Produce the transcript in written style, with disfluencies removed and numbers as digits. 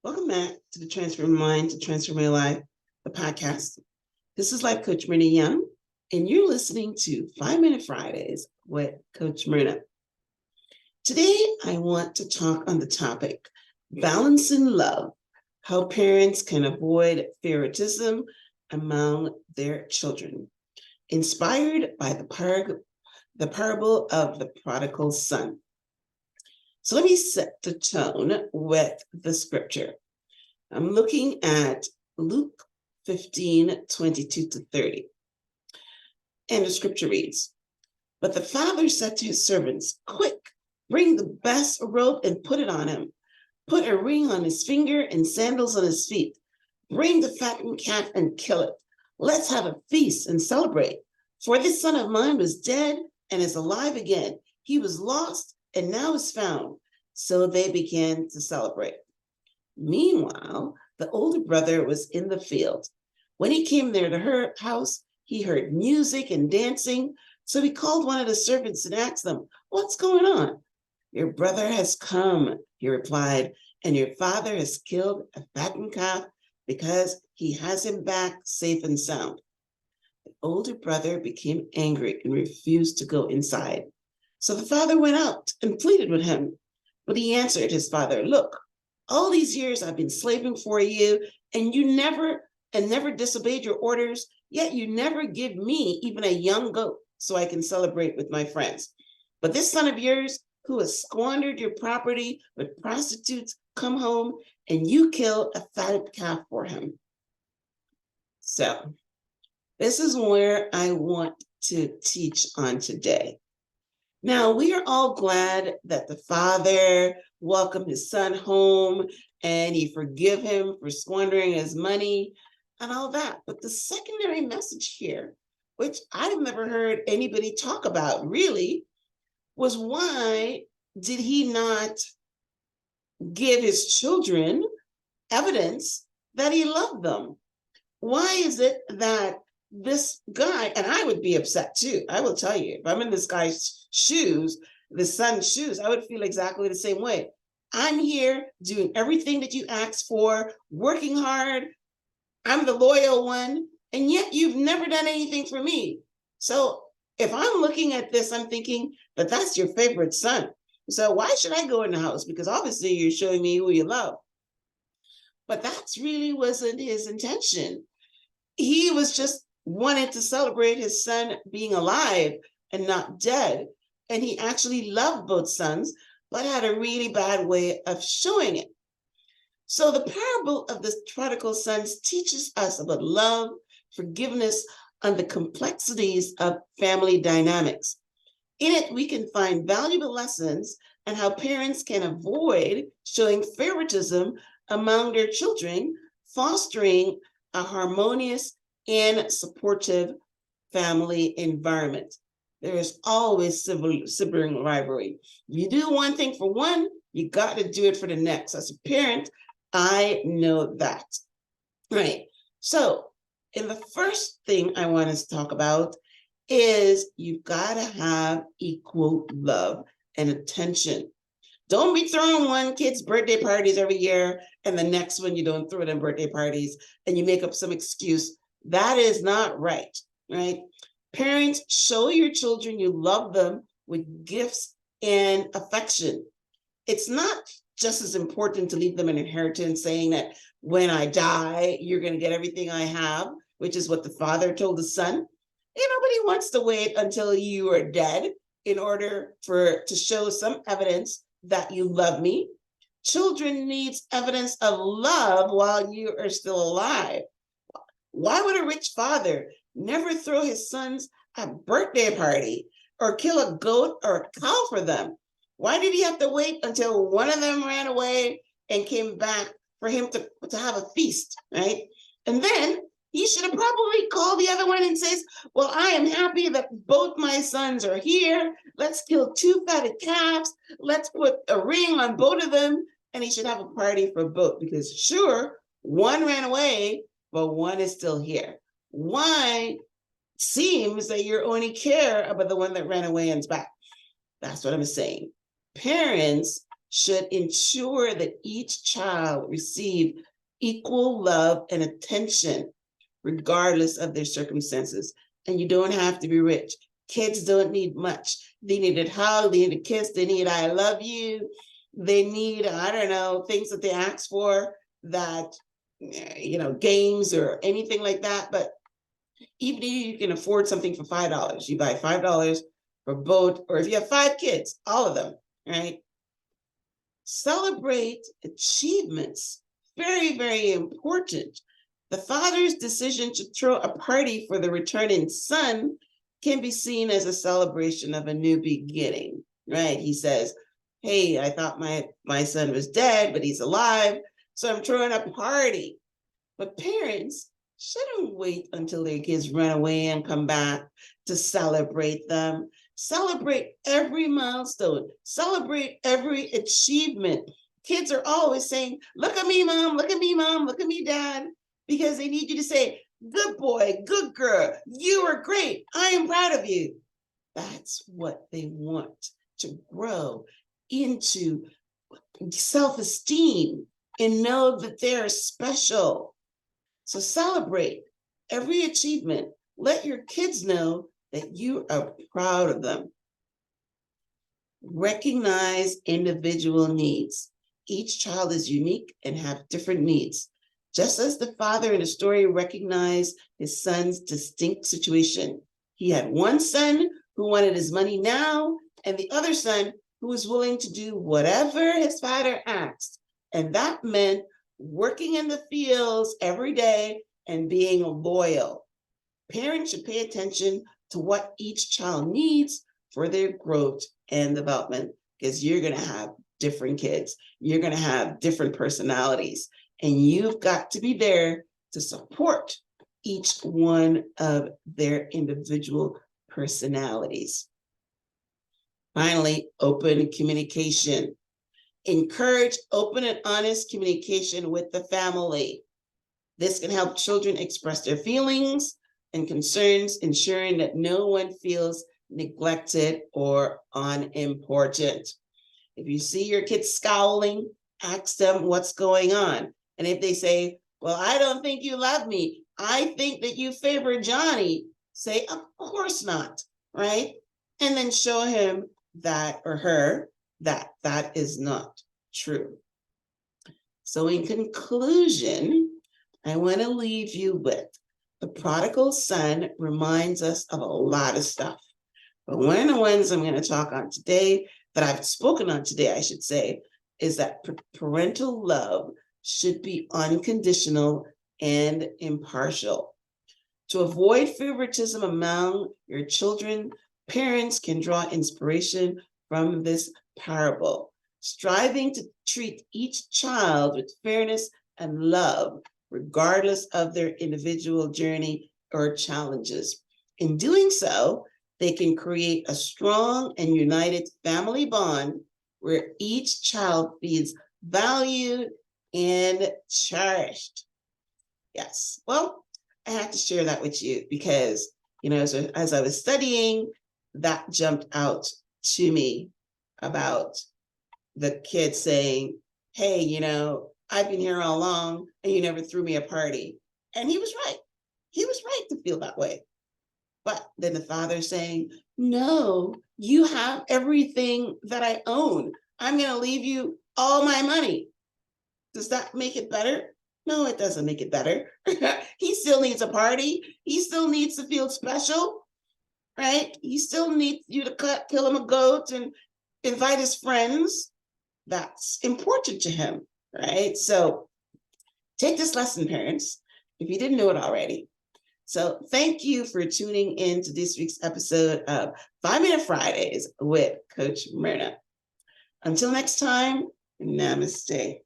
Welcome back to the Transform Mind to Transform Your Life, the podcast. This is Life Coach Myrna Young, and you're listening to 5-Minute Fridays with Coach Myrna. Today, I want to talk on the topic, balancing love, how parents can avoid favoritism among their children, inspired by the parable of the Prodigal Son. So let me set the tone with the scripture. I'm looking at Luke 15:22-30. And the scripture reads, "But the father said to his servants, 'Quick, bring the best robe and put it on him. Put a ring on his finger and sandals on his feet. Bring the fattened calf and kill it. Let's have a feast and celebrate. For this son of mine was dead and is alive again. He was lost and now is found.' So they began to celebrate. Meanwhile, the older brother was in the field. When he came near to her house, he heard music and dancing. So he called one of the servants and asked them, 'What's going on?' 'Your brother has come,' he replied, 'and your father has killed a fattened calf because he has him back safe and sound.' The older brother became angry and refused to go inside. So the father went out and pleaded with him. But he answered his father, 'Look, all these years I've been slaving for you, and you never disobeyed your orders, yet you never give me even a young goat so I can celebrate with my friends. But this son of yours, who has squandered your property with prostitutes, come home, and you kill a fatted calf for him.'" So this is where I want to teach on today. Now, we are all glad that the father welcomed his son home and he forgave him for squandering his money and all that. But the secondary message here, which I've never heard anybody talk about really, was why did he not give his children evidence that he loved them? Why is it that this guy, and I would be upset too, I will tell you, if I'm in this guy's shoes, the son's shoes, I would feel exactly the same way. I'm here doing everything that you asked for, working hard. I'm the loyal one, and yet you've never done anything for me. So if I'm looking at this, I'm thinking that that's your favorite son. So why should I go in the house? Because obviously you're showing me who you love. But that's really wasn't his intention. He was just wanted to celebrate his son being alive and not dead. And he actually loved both sons, but had a really bad way of showing it. So the parable of the prodigal sons teaches us about love, forgiveness, and the complexities of family dynamics. In it, we can find valuable lessons on how parents can avoid showing favoritism among their children, fostering a harmonious and supportive family environment. There is always sibling rivalry. You do one thing for one, you got to do it for the next. As a parent, I know that. Right. So, and the first thing I want us to talk about is you've got to have equal love and attention. Don't be throwing one kid's birthday parties every year and the next one you don't throw them birthday parties and you make up some excuse. That is not right, right? Parents, show your children you love them with gifts and affection. It's not just as important to leave them an inheritance saying that when I die, you're going to get everything I have, which is what the father told the son. And nobody wants to wait until you are dead in order to show some evidence that you love me. Children need evidence of love while you are still alive. Why would a rich father never throw his sons a birthday party or kill a goat or a cow for them? Why did he have to wait until one of them ran away and came back for him to have a feast, right? And then he should have probably called the other one and says, "Well, I am happy that both my sons are here. Let's kill 2 fatted calves. Let's put a ring on both of them." And he should have a party for both because sure, one ran away, but one is still here. Why seems that you only care about the one that ran away and's back? That's what I'm saying. Parents should ensure that each child receive equal love and attention, regardless of their circumstances. And you don't have to be rich. Kids don't need much. They need a hug, they need a kiss, they need I love you. They need, I don't know, things that they ask for, that, games or anything like that. But even if you can afford something for $5, you buy $5 for both, or if you have 5 kids, all of them, right? Celebrate achievements. Very, very important. The father's decision to throw a party for the returning son can be seen as a celebration of a new beginning, right? He says, hey, I thought my son was dead, but he's alive, so I'm throwing a party. But parents shouldn't wait until their kids run away and come back to celebrate them. Celebrate every milestone. Celebrate every achievement. Kids are always saying, look at me, mom, look at me, mom, look at me, dad, because they need you to say, good boy, good girl, you are great, I am proud of you. That's what they want, to grow into self-esteem and know that they're special. So celebrate every achievement. Let your kids know that you are proud of them. Recognize individual needs. Each child is unique and have different needs. Just as the father in the story recognized his son's distinct situation. He had one son who wanted his money now, and the other son who was willing to do whatever his father asked. And that meant working in the fields every day and being loyal. Parents should pay attention to what each child needs for their growth and development, because you're going to have different kids. You're going to have different personalities, and you've got to be there to support each one of their individual personalities. Finally, open communication. Encourage open and honest communication with the family. This can help children express their feelings and concerns, ensuring that no one feels neglected or unimportant. If you see your kids scowling, ask them what's going on. And if they say, well, I don't think you love me, I think that you favor Johnny, say, of course not, right? And then show him that, or her, that that is not true. So in conclusion, I want to leave you with the prodigal son reminds us of a lot of stuff. But one of the ones I'm going to talk on today, that I've spoken on today, I should say, is that parental love should be unconditional and impartial. To avoid favoritism among your children, parents can draw inspiration from this parable, striving to treat each child with fairness and love, regardless of their individual journey or challenges. In doing so, they can create a strong and united family bond where each child feels valued and cherished. Yes, well, I had to share that with you because, as I was studying, that jumped out to me about the kid saying, hey, I've been here all along and you never threw me a party. And he was right. He was right to feel that way. But then the father saying, no, you have everything that I own. I'm going to leave you all my money. Does that make it better? No, it doesn't make it better. He still needs a party. He still needs to feel special, right? He still needs you to kill him a goat and invite his friends. That's important to him, right? So take this lesson, parents, if you didn't know it already. So thank you for tuning in to this week's episode of 5-Minute Fridays with Coach Myrna. Until next time, namaste.